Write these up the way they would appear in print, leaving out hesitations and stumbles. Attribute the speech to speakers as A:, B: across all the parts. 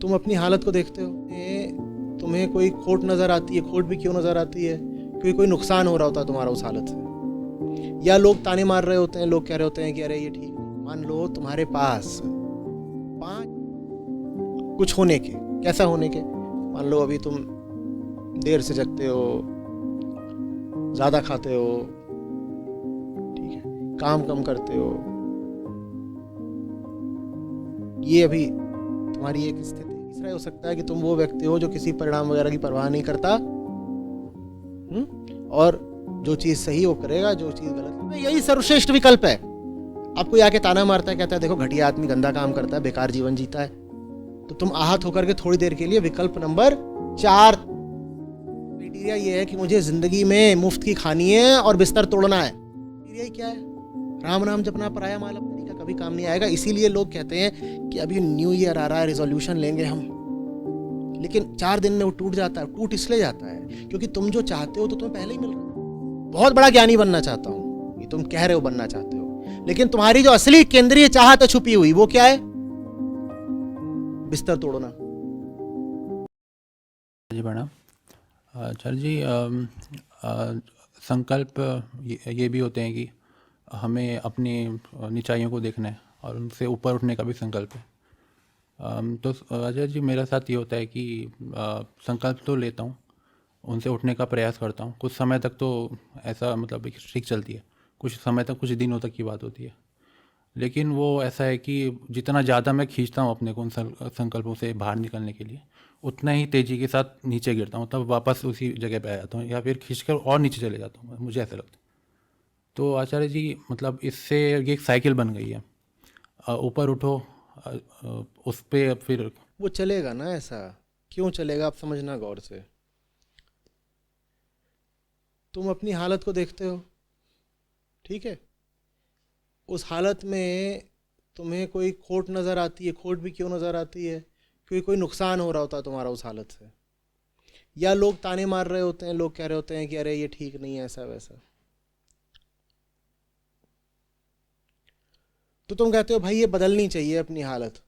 A: तुम अपनी हालत को देखते हो, तुम्हें कोई खोट नज़र आती है। खोट भी क्यों नज़र आती है? क्योंकि कोई नुकसान हो रहा होता है तुम्हारा उस हालत से, या लोग ताने मार रहे होते हैं, लोग कह रहे होते हैं कि अरे ये ठीक नहीं। मान लो तुम्हारे पास 5 कुछ होने के, कैसा होने के, मान लो अभी तुम देर से जगते हो, ज़्यादा खाते हो, ठीक है, काम कम करते हो, ये अभी तुम्हारी एक स्थिति। तीसरा हो सकता है कि तुम वो व्यक्ति हो जो किसी परिणाम वगैरह की परवाह नहीं करता, और जो चीज़ सही वो करेगा, जो चीज़ गलत, यही सर्वश्रेष्ठ विकल्प है। आपको आके ताना मारता है, कहता है देखो घटिया आदमी, गंदा काम करता है, बेकार जीवन जीता है, तो तुम आहत होकर के थोड़ी देर के लिए विकल्प नंबर 4, क्राइटेरिया ये है कि मुझे जिंदगी में मुफ्त की खानी है और बिस्तर तोड़ना है। क्राइटेरिया क्या है? राम नाम जपना, पराया माल अपनी का कभी काम नहीं आएगा। इसीलिए लोग कहते हैं कि अभी न्यू ईयर आ रहा है, रेजोल्यूशन लेंगे हम, लेकिन 4 दिन में वो टूट जाता है। टूट इसलिए जाता है क्योंकि तुम जो चाहते हो तो तुम्हें पहले ही मिल रहा है। बहुत बड़ा ज्ञानी बनना चाहता हूं, ये तुम कह रहे हो बनना चाहते हो, लेकिन तुम्हारी जो असली केंद्रीय चाहत है छुपी हुई, वो क्या है? बिस्तर तोड़ना।
B: जी मैडम, सर जी, संकल्प ये भी होते हैं कि हमें अपनी निचाइयों को देखना है और उनसे ऊपर उठने का भी संकल्प है। तो अजय जी, मेरे साथ ये होता है कि संकल्प तो लेता हूँ, उनसे उठने का प्रयास करता हूँ। कुछ समय तक तो ऐसा मतलब एक ठीक चलती है, कुछ समय तक, कुछ दिनों तक की बात होती है। लेकिन वो ऐसा है कि जितना ज़्यादा मैं खींचता हूँ अपने को उन संकल्पों से बाहर निकलने के लिए, उतना ही तेज़ी के साथ नीचे गिरता हूँ, तब वापस उसी जगह पे आ जाता हूँ, या फिर खींचकर और नीचे चले जाता हूँ, मुझे ऐसा लगता है। तो आचार्य जी, मतलब इससे ये एक साइकिल बन गई है, ऊपर उठो, उस पर फिर
A: वो चलेगा ना? ऐसा क्यों चलेगा? आप समझना गौर से। तुम अपनी हालत को देखते हो, ठीक है, उस हालत में तुम्हें कोई खोट नज़र आती है। खोट भी क्यों नज़र आती है? क्योंकि कोई नुकसान हो रहा होता है तुम्हारा उस हालत से, या लोग ताने मार रहे होते हैं, लोग कह रहे होते हैं कि अरे ये ठीक नहीं है, ऐसा वैसा। तो तुम कहते हो भाई ये बदलनी चाहिए अपनी हालत,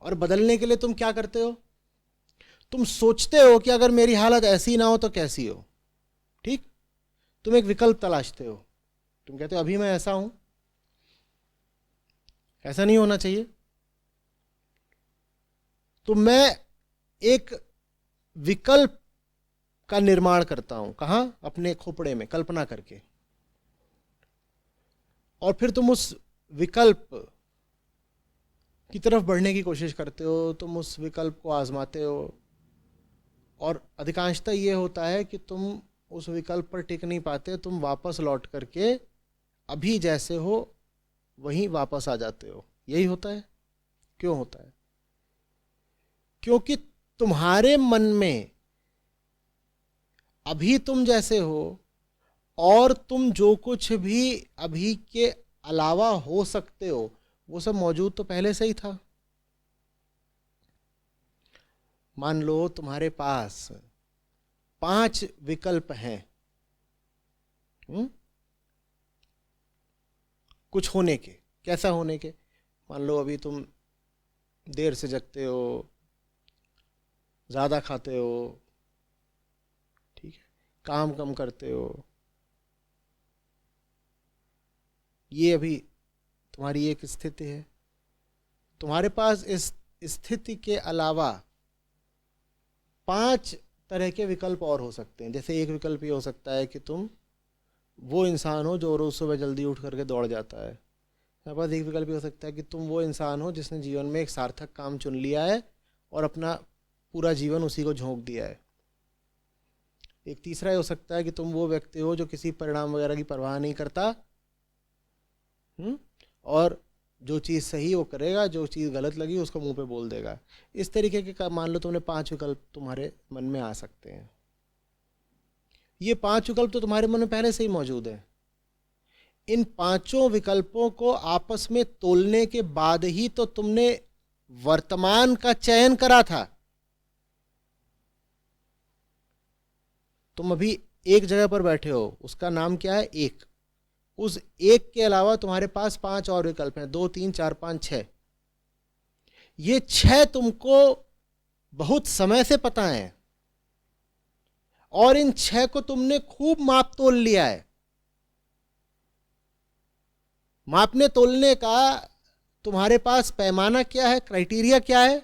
A: और बदलने के लिए तुम क्या करते हो? तुम सोचते हो कि अगर मेरी हालत ऐसी ना हो तो कैसी हो, ठीक? तुम एक विकल्प तलाशते हो। तुम कहते हो अभी मैं ऐसा हूं, ऐसा नहीं होना चाहिए, तो मैं एक विकल्प का निर्माण करता हूं। कहां? अपने खोपड़े में, कल्पना करके। और फिर तुम उस विकल्प की तरफ बढ़ने की कोशिश करते हो, तुम उस विकल्प को आजमाते हो, और अधिकांशतः ये होता है कि तुम उस विकल्प पर टिक नहीं पाते, तुम वापस लौट करके अभी जैसे हो वहीं वापस आ जाते हो। यही होता है। क्यों होता है? क्योंकि तुम्हारे मन में अभी तुम जैसे हो, और तुम जो कुछ भी अभी के अलावा हो सकते हो, वो सब मौजूद तो पहले से ही था। मान लो तुम्हारे पास 5 विकल्प हैं, कुछ होने के। कैसा होने के? मान लो अभी तुम देर से जगते हो, ज़्यादा खाते हो, ठीक है, काम कम करते हो, ये अभी तुम्हारी एक स्थिति है। तुम्हारे पास इस स्थिति के अलावा 5 तरह के विकल्प और हो सकते हैं। जैसे एक विकल्प ये हो सकता है कि तुम वो इंसान हो जो रोज़ सुबह जल्दी उठ करके दौड़ जाता है। मेरे पास एक विकल्प ये हो सकता है कि तुम वो इंसान हो जिसने जीवन में एक सार्थक काम चुन लिया है और अपना पूरा जीवन उसी को झोंक दिया है। एक तीसरा ये हो सकता है कि तुम वो व्यक्ति हो जो किसी परिणाम वगैरह की परवाह नहीं करता, और जो चीज़ सही वो करेगा, जो चीज़ गलत लगी उसको मुंह पे बोल देगा। इस तरीके के मान लो तुमने 5 विकल्प तुम्हारे मन में आ सकते हैं। ये 5 विकल्प तो तुम्हारे मन में पहले से ही मौजूद है। इन 5 विकल्पों को आपस में तोलने के बाद ही तो तुमने वर्तमान का चयन करा था। तुम अभी एक जगह पर बैठे हो, उसका नाम क्या है? एक। उस एक के अलावा तुम्हारे पास 5 और विकल्प हैं, 2, 3, 4, 5, 6। ये 6 तुमको बहुत समय से पता है और इन 6 को तुमने खूब माप तोल लिया है। मापने तोलने का तुम्हारे पास पैमाना क्या है, क्राइटेरिया क्या है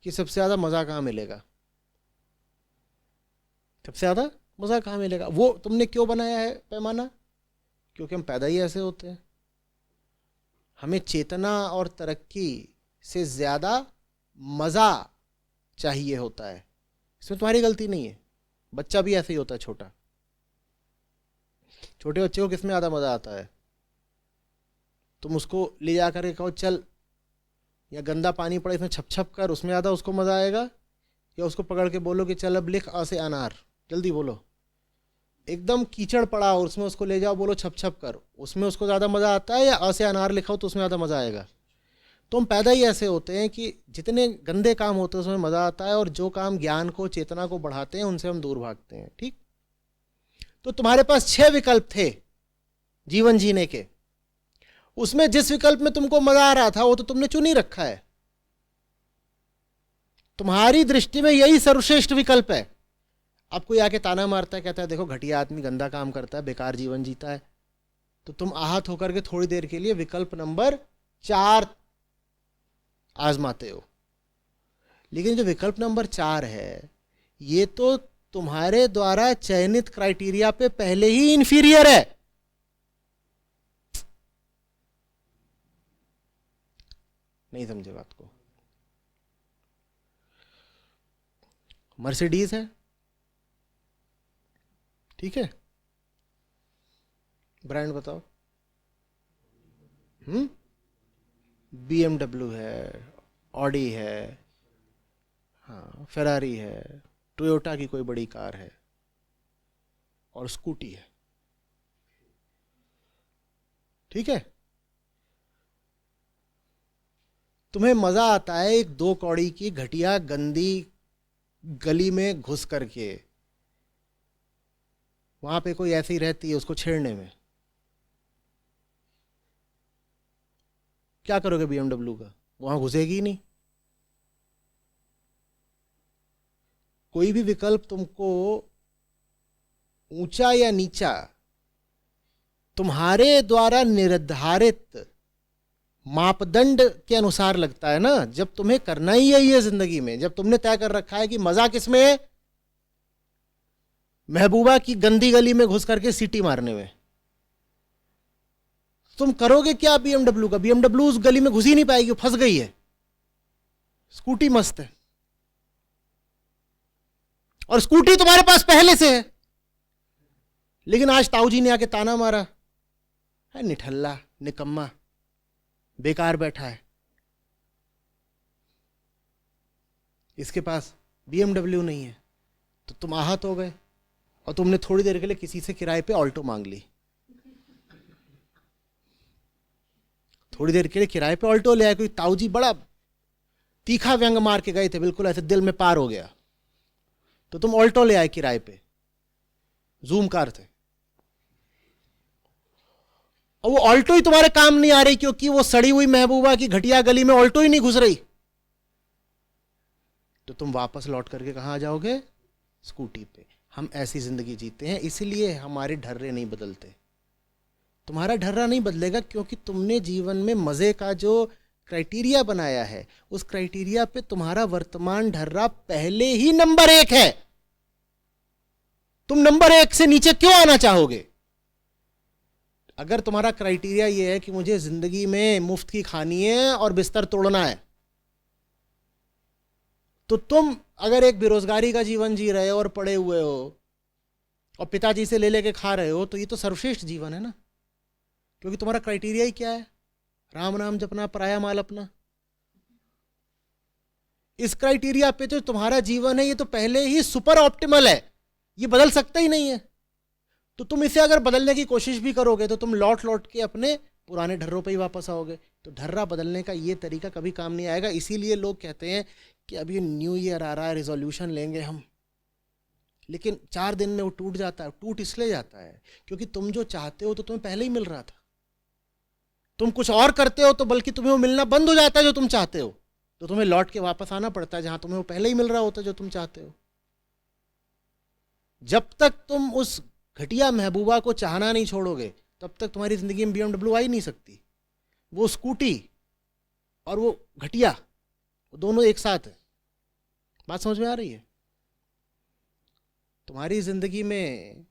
A: कि सबसे ज्यादा मजा कहां मिलेगा, सबसे ज्यादा मजा कहां मिलेगा। वो तुमने क्यों बनाया है पैमाना? क्योंकि हम पैदा ही ऐसे होते हैं। हमें चेतना और तरक्की से ज्यादा मजा चाहिए होता है। इसमें तुम्हारी गलती नहीं है। बच्चा भी ऐसे ही होता है, छोटा। छोटे बच्चे को किसमें ज्यादा मजा आता है? तुम उसको ले जाकर के कहो चल, या गंदा पानी पड़ा इसमें छप छप कर, उसमें ज़्यादा उसको मज़ा आएगा? या उसको पकड़ के बोलो कि चल अब लिख अ से अनार, जल्दी बोलो। एकदम कीचड़ पड़ा और उसमें उसको ले जाओ, बोलो छप छप कर, उसमें उसको ज़्यादा मज़ा आता है? या अ से अनार लिखाओ तो उसमें ज़्यादा मज़ा आएगा? तो हम पैदा ही ऐसे होते हैं कि जितने गंदे काम होते हैं उसमें मज़ा आता है, और जो काम ज्ञान को, चेतना को बढ़ाते हैं उनसे हम दूर भागते हैं। ठीक? तो तुम्हारे पास 6 विकल्प थे जीवन जीने के। उसमें जिस विकल्प में तुमको मजा आ रहा था वो तो तुमने चुन ही रखा है। तुम्हारी दृष्टि में यही सर्वश्रेष्ठ विकल्प है। अब कोई आके ताना मारता है, कहता है देखो घटिया आदमी, गंदा काम करता है, बेकार जीवन जीता है, तो तुम आहत होकर के थोड़ी देर के लिए विकल्प नंबर 4 आजमाते हो। लेकिन जो विकल्प नंबर 4 है, ये तो तुम्हारे द्वारा चयनित क्राइटेरिया पे पहले ही इंफीरियर है। नहीं समझे बात को? मर्सिडीज है, ठीक है, ब्रांड बताओ। BMW है, ऑडी है, हाँ फेरारी है, टोयोटा की कोई बड़ी कार है, और स्कूटी है। ठीक है? तुम्हें मजा आता है एक 2 कौड़ी की घटिया गंदी गली में घुस करके, वहां पे कोई ऐसी रहती है उसको छेड़ने में। क्या करोगे BMW का? वहां घुसेगी ही नहीं। कोई भी विकल्प तुमको ऊंचा या नीचा तुम्हारे द्वारा निर्धारित मापदंड के अनुसार लगता है ना। जब तुम्हें करना ही यही है जिंदगी में, जब तुमने तय कर रखा है कि मजा किसमें है, महबूबा की गंदी गली में घुस करके सीटी मारने में, तुम करोगे क्या BMW का? BMW उस गली में घुस ही नहीं पाएगी, फंस गई है। स्कूटी मस्त है, और स्कूटी तुम्हारे पास पहले से है, लेकिन आज ताऊ जी ने आके ताना मारा है, निठल्ला, निकम्मा, बेकार बैठा है, इसके पास BMW नहीं है। तो तुम आहत हो गए और तुमने थोड़ी देर के लिए किसी से किराए पे ऑल्टो मांग ली। थोड़ी देर के लिए किराए पे ऑल्टो ले आए, कोई ताऊ जी बड़ा तीखा व्यंग मार के गए थे, बिल्कुल ऐसे दिल में पार हो गया, तो तुम ऑल्टो ले आए किराए पे, जूम कार थे, और वो ऑल्टो ही तुम्हारे काम नहीं आ रही क्योंकि वो सड़ी हुई महबूबा की घटिया गली में ऑल्टो ही नहीं घुस रही। तो तुम वापस लौट करके कहां आ जाओगे? स्कूटी पे। हम ऐसी जिंदगी जीते हैं, इसलिए हमारे ढर्रे नहीं बदलते। तुम्हारा ढर्रा नहीं बदलेगा क्योंकि तुमने जीवन में मजे का जो क्राइटेरिया बनाया है, उस क्राइटेरिया पे तुम्हारा वर्तमान ढर्रा पहले ही नंबर 1 है। तुम नंबर 1 से नीचे क्यों आना चाहोगे? अगर तुम्हारा क्राइटेरिया यह है कि मुझे जिंदगी में मुफ्त की खानी है और बिस्तर तोड़ना है, तो तुम अगर एक बेरोजगारी का जीवन जी रहे हो और पड़े हुए हो और पिताजी से ले लेके खा रहे हो, तो ये तो सर्वश्रेष्ठ जीवन है ना, क्योंकि तुम्हारा क्राइटेरिया ही क्या है? राम नाम जपना, पराया माल अपना। इस क्राइटेरिया पे जो तुम्हारा जीवन है, ये तो पहले ही सुपर ऑप्टिमल है, ये बदल सकता ही नहीं है। तो तुम इसे अगर बदलने की कोशिश भी करोगे तो तुम लौट लौट के अपने पुराने ढर्रों पे ही वापस आओगे। तो ढर्रा बदलने का ये तरीका कभी काम नहीं आएगा। इसीलिए लोग कहते हैं कि अभी न्यू ईयर आ रहा है, रिजोल्यूशन लेंगे हम, लेकिन 4 दिन में वो टूट जाता है। टूट इसलिए जाता है क्योंकि तुम जो चाहते हो तो तुम्हें पहले ही मिल रहा था। तुम कुछ और करते हो तो बल्कि तुम्हें वो मिलना बंद हो जाता है जो तुम चाहते हो, तो तुम्हें लौट के वापस आना पड़ता है जहां तुम्हें वो पहले ही मिल रहा होता है जो तुम चाहते हो। जब तक तुम उस घटिया महबूबा को चाहना नहीं छोड़ोगे तब तक तुम्हारी जिंदगी में BMW आ ही नहीं सकती। वो स्कूटी और वो घटिया, वो दोनों एक साथ है। बात समझ में आ रही है? तुम्हारी जिंदगी में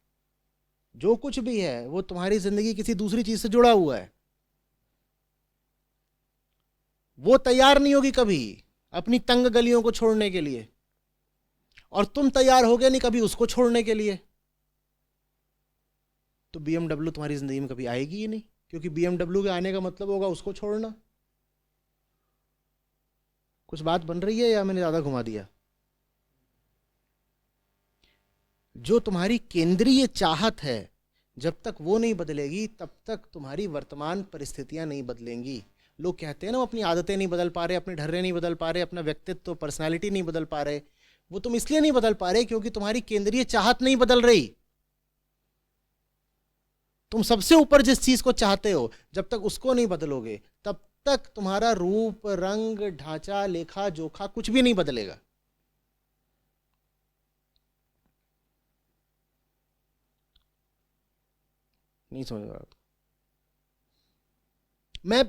A: जो कुछ भी है वो तुम्हारी जिंदगी किसी दूसरी चीज से जुड़ा हुआ है। वो तैयार नहीं होगी कभी अपनी तंग गलियों को छोड़ने के लिए, और तुम तैयार होगे नहीं कभी उसको छोड़ने के लिए। तो BMW तुम्हारी जिंदगी में कभी आएगी ही नहीं, क्योंकि BMW के आने का मतलब होगा उसको छोड़ना। कुछ बात बन रही है या मैंने ज्यादा घुमा दिया? जो तुम्हारी केंद्रीय चाहत है, जब तक वो नहीं बदलेगी तब तक तुम्हारी वर्तमान परिस्थितियां नहीं बदलेंगी। लोग कहते हैं ना, अपनी आदतें नहीं बदल पा रहे, अपने ढर्रे नहीं बदल पा रहे, अपना व्यक्तित्व पर्सनालिटी नहीं बदल पा रहे। वो तुम इसलिए नहीं बदल पा रहे क्योंकि तुम्हारी केंद्रीय चाहत नहीं बदल रही। तुम सबसे ऊपर जिस चीज को चाहते हो, जब तक उसको नहीं बदलोगे तब तक तुम्हारा रूप, रंग, ढांचा, लेखा जोखा कुछ भी नहीं बदलेगा। नहीं समझ रहा? मैं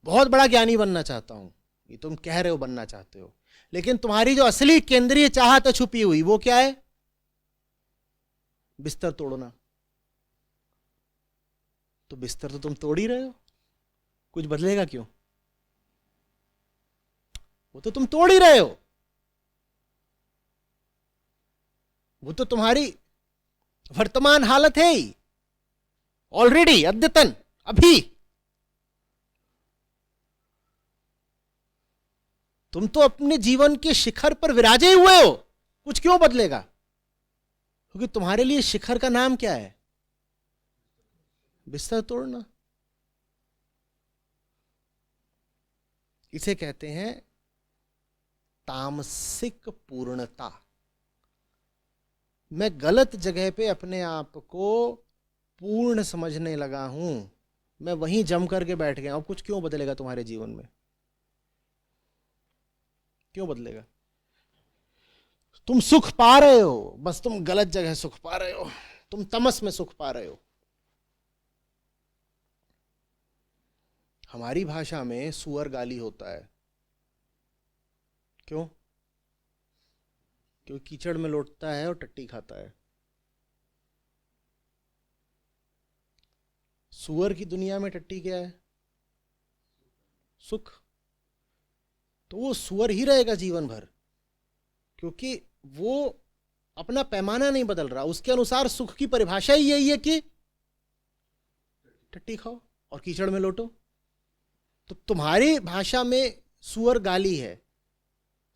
A: बहुत बड़ा ज्ञानी बनना चाहता हूं, ये तुम कह रहे हो बनना चाहते हो, लेकिन तुम्हारी जो असली केंद्रीय चाहत है छुपी हुई, वो क्या है? बिस्तर तोड़ना। तो बिस्तर तो तुम तोड़ ही रहे हो, कुछ बदलेगा क्यों? वो तो तुम तोड़ ही रहे हो, वो तो तुम्हारी वर्तमान हालत है ही ऑलरेडी, अद्यतन, अभी। तुम तो अपने जीवन के शिखर पर विराजे हुए हो, कुछ क्यों बदलेगा? क्योंकि तुम्हारे लिए शिखर का नाम क्या है? बिस्तर तोड़ना। इसे कहते हैं तामसिक पूर्णता। मैं गलत जगह पे अपने आप को पूर्ण समझने लगा हूं, मैं वहीं जम करके बैठ गया। अब कुछ क्यों बदलेगा तुम्हारे जीवन में? क्यों बदलेगा? तुम सुख पा रहे हो, बस तुम गलत जगह सुख पा रहे हो, तुम तमस में सुख पा रहे हो। हमारी भाषा में सुअर गाली होता है। क्यों? क्योंकि कीचड़ में लौटता है और टट्टी खाता है। सुअर की दुनिया में टट्टी क्या है? सुख। तो वो सुअर ही रहेगा जीवन भर, क्योंकि वो अपना पैमाना नहीं बदल रहा। उसके अनुसार सुख की परिभाषा ही यही है कि टट्टी खाओ और कीचड़ में लौटो। तो तुम्हारी भाषा में सुअर गाली है।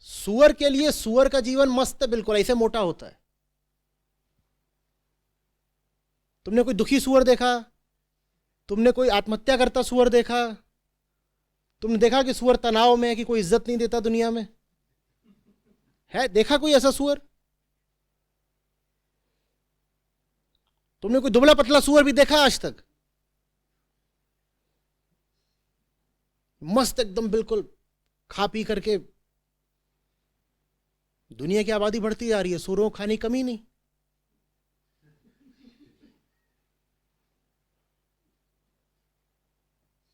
A: सुअर के लिए सुअर का जीवन मस्त है, बिल्कुल ऐसे मोटा होता है। तुमने कोई दुखी सुअर देखा? तुमने कोई आत्महत्या करता सुअर देखा? तुमने देखा कि सुअर तनाव में है, कि कोई इज्जत नहीं देता दुनिया में? है देखा कोई ऐसा सुअर? तुमने कोई दुबला पतला सुअर भी देखा आज तक? मस्त एकदम बिल्कुल खा पी करके। दुनिया की आबादी बढ़ती जा रही है, सुअरों को खाने की कमी नहीं।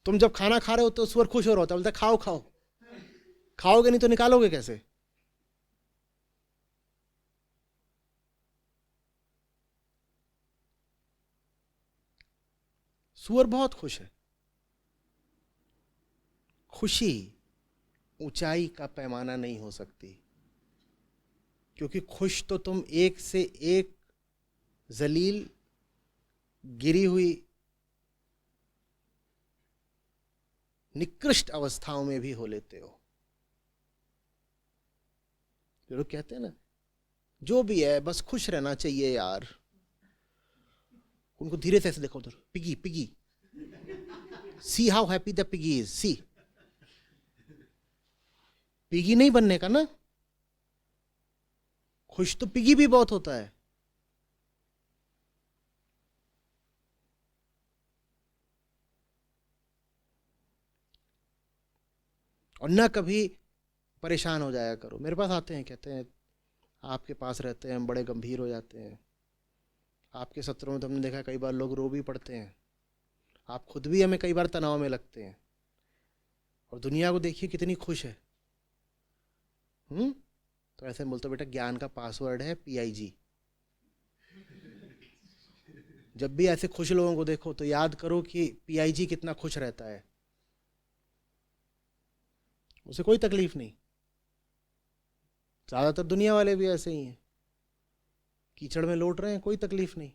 A: तुम जब खाना खा रहे हो तो सुअर खुश हो रहा होता है, बोलता है खाओ खाओ। खाओगे नहीं तो निकालोगे कैसे? सुअर बहुत खुश है। खुशी ऊंचाई का पैमाना नहीं हो सकती, क्योंकि खुश तो तुम एक से एक जलील, गिरी हुई, निकृष्ट अवस्थाओं में भी हो लेते हो। जो लोग कहते हैं ना, जो भी है बस खुश रहना चाहिए यार, उनको धीरे से ऐसे देखो, उधर piggy piggy, see how happy the piggy is, see. Piggy नहीं बनने का ना, खुश तो पिगी भी बहुत होता है। और ना कभी परेशान हो जाया करो। मेरे पास आते हैं, कहते हैं आपके पास रहते हैं हम बड़े गंभीर हो जाते हैं। आपके सत्रों में तो हमने देखा कई बार लोग रो भी पड़ते हैं। आप खुद भी हमें कई बार तनाव में लगते हैं। और दुनिया को देखिए कितनी खुश है। तो ऐसे बोलते बेटा ज्ञान का पासवर्ड है PIG। जब भी ऐसे खुश लोगों को देखो तो याद करो कि PIG कितना खुश रहता है, उसे कोई तकलीफ नहीं। ज़्यादातर दुनिया वाले भी ऐसे ही हैं, कीचड़ में लौट रहे हैं, कोई तकलीफ नहीं।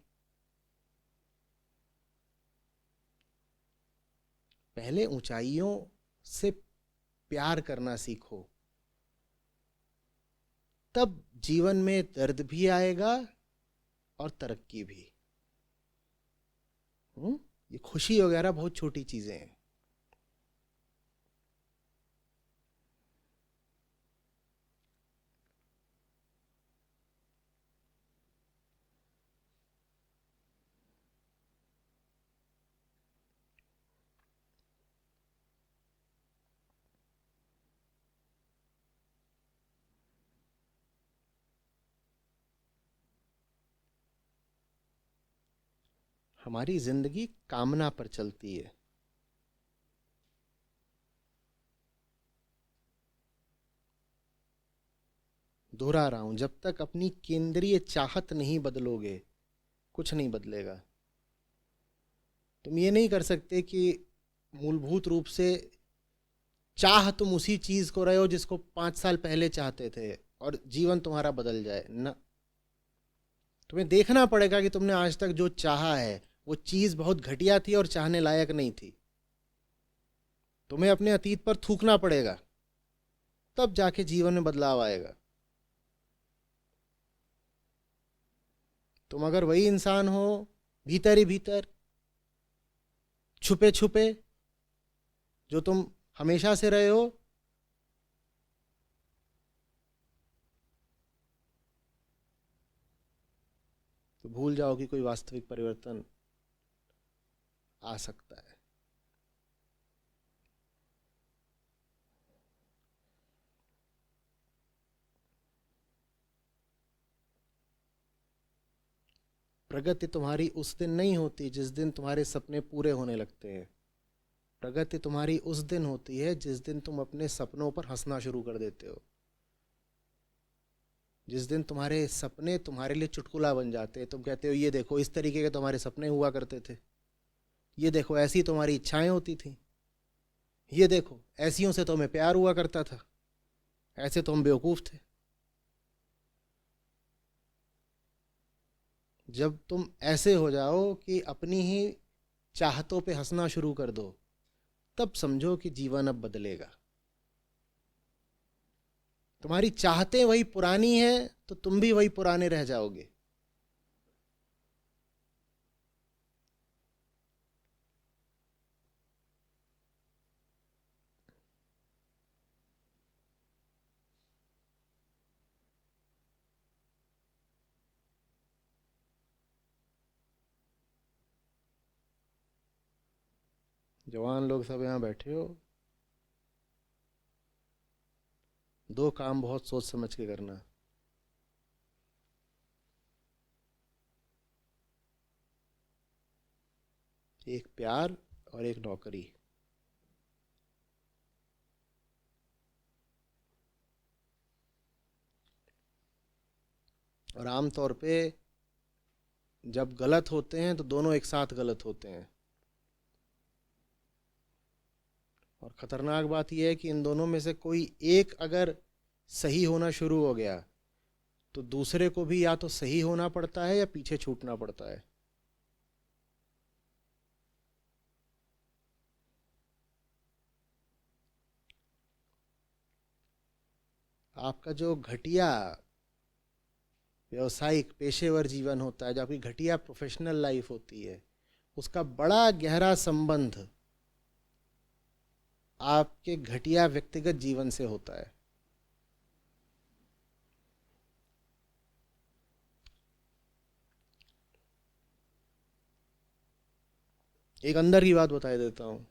A: पहले ऊंचाइयों से प्यार करना सीखो, तब जीवन में दर्द भी आएगा और तरक्की भी। ये खुशी वगैरह बहुत छोटी चीजें हैं। हमारी जिंदगी कामना पर चलती है। दोहरा रहा हूं, जब तक अपनी केंद्रीय चाहत नहीं बदलोगे कुछ नहीं बदलेगा। तुम ये नहीं कर सकते कि मूलभूत रूप से चाह तुम उसी चीज को रहे हो जिसको 5 साल पहले चाहते थे और जीवन तुम्हारा बदल जाए ना। तुम्हें देखना पड़ेगा कि तुमने आज तक जो चाहा है वो चीज बहुत घटिया थी और चाहने लायक नहीं थी। तुम्हें अपने अतीत पर थूकना पड़ेगा, तब जाके जीवन में बदलाव आएगा। तुम अगर वही इंसान हो भीतर ही भीतर छुपे छुपे जो तुम हमेशा से रहे हो, तो भूल जाओ कि कोई वास्तविक परिवर्तन आ सकता है। प्रगति तुम्हारी उस दिन नहीं होती जिस दिन तुम्हारे सपने पूरे होने लगते हैं। प्रगति तुम्हारी उस दिन होती है जिस दिन तुम अपने सपनों पर हंसना शुरू कर देते हो, जिस दिन तुम्हारे सपने तुम्हारे लिए चुटकुला बन जाते हैं। तुम कहते हो ये देखो इस तरीके के तुम्हारे सपने हुआ करते थे, ये देखो ऐसी तुम्हारी इच्छाएं होती थी, ये देखो ऐसियों से तुम्हें प्यार हुआ करता था, ऐसे तो हम बेवकूफ थे। जब तुम ऐसे हो जाओ कि अपनी ही चाहतों पे हंसना शुरू कर दो, तब समझो कि जीवन अब बदलेगा। तुम्हारी चाहतें वही पुरानी हैं तो तुम भी वही पुराने रह जाओगे। जवान लोग सब यहाँ बैठे हो, दो काम बहुत सोच समझ के करना। एक प्यार और एक नौकरी। और आमतौर पे जब गलत होते हैं तो दोनों एक साथ गलत होते हैं। और ख़तरनाक बात यह है कि इन दोनों में से कोई एक अगर सही होना शुरू हो गया तो दूसरे को भी या तो सही होना पड़ता है या पीछे छूटना पड़ता है। आपका जो घटिया व्यवसायिक पेशेवर जीवन होता है, जो आपकी घटिया प्रोफेशनल लाइफ होती है, उसका बड़ा गहरा संबंध आपके घटिया व्यक्तिगत जीवन से होता है। एक अंदर की बात बता देता हूँ।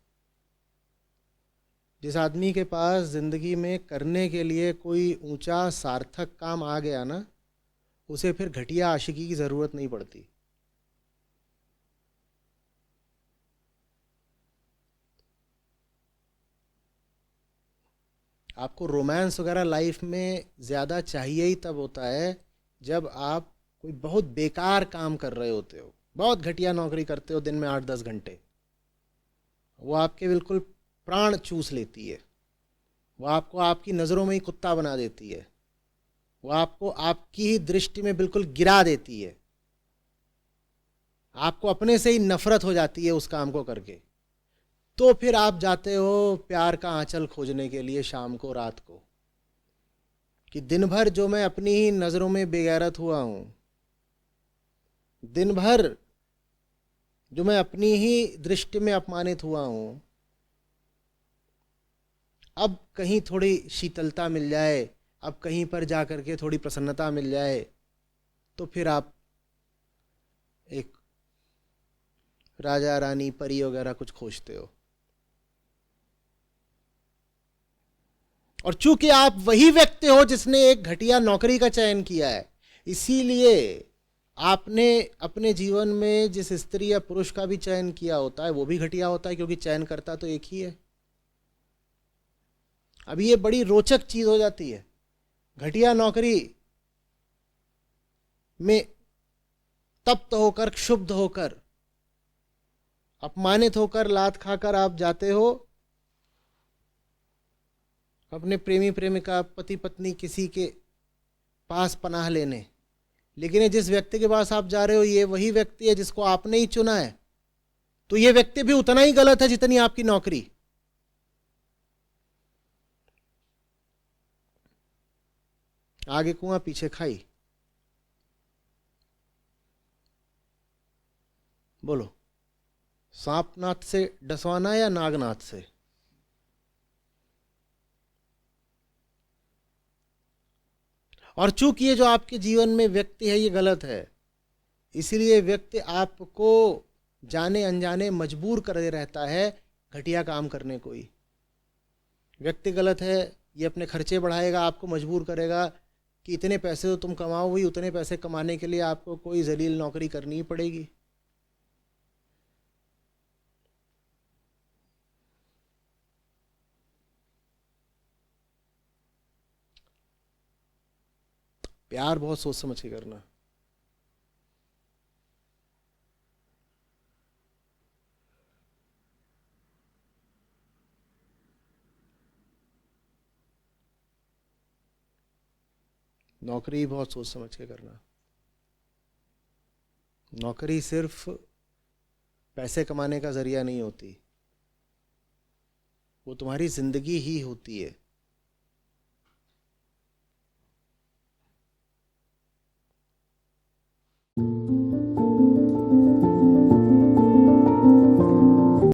A: जिस आदमी के पास ज़िंदगी में करने के लिए कोई ऊंचा सार्थक काम आ गया ना, उसे फिर घटिया आशिकी की ज़रूरत नहीं पड़ती। आपको रोमांस वगैरह लाइफ में ज़्यादा चाहिए ही तब होता है जब आप कोई बहुत बेकार काम कर रहे होते हो, बहुत घटिया नौकरी करते हो दिन में 8-10 घंटे, वो आपके बिल्कुल प्राण चूस लेती है, वो आपको आपकी नज़रों में ही कुत्ता बना देती है, वो आपको आपकी ही दृष्टि में बिल्कुल गिरा देती है, आपको अपने से ही नफरत हो जाती है उस काम को करके। तो फिर आप जाते हो प्यार का आंचल खोजने के लिए शाम को, रात को, कि दिन भर जो मैं अपनी ही नज़रों में बेगैरत हुआ हूँ, दिन भर जो मैं अपनी ही दृष्टि में अपमानित हुआ हूँ, अब कहीं थोड़ी शीतलता मिल जाए, अब कहीं पर जा कर के थोड़ी प्रसन्नता मिल जाए, तो फिर आप एक राजा रानी परी वगैरह कुछ खोजते हो। और चूंकि आप वही व्यक्ति हो जिसने एक घटिया नौकरी का चयन किया है, इसीलिए आपने अपने जीवन में जिस स्त्री या पुरुष का भी चयन किया होता है वो भी घटिया होता है, क्योंकि चयन करता तो एक ही है। अब ये बड़ी रोचक चीज हो जाती है। घटिया नौकरी में तप्त होकर, क्षुब्ध होकर, अपमानित होकर, लात खाकर आप जाते हो अपने प्रेमी प्रेमिका, पति पत्नी, किसी के पास पनाह लेने, लेकिन ये जिस व्यक्ति के पास आप जा रहे हो ये वही व्यक्ति है जिसको आपने ही चुना है, तो ये व्यक्ति भी उतना ही गलत है जितनी आपकी नौकरी। आगे कुआं पीछे खाई। बोलो, सांपनाथ से डसवाना या नागनाथ से? और चूंकि ये जो आपके जीवन में व्यक्ति है ये गलत है, इसीलिए व्यक्ति आपको जाने अनजाने मजबूर कर दे रहता है घटिया काम करने को ही। व्यक्ति गलत है, ये अपने खर्चे बढ़ाएगा, आपको मजबूर करेगा कि इतने पैसे तो तुम कमाओ ही, उतने पैसे कमाने के लिए आपको कोई जलील नौकरी करनी ही पड़ेगी। प्यार बहुत सोच समझ के करना। नौकरी बहुत सोच समझ के करना। नौकरी सिर्फ पैसे कमाने का जरिया नहीं होती, वो तुम्हारी जिंदगी ही होती है।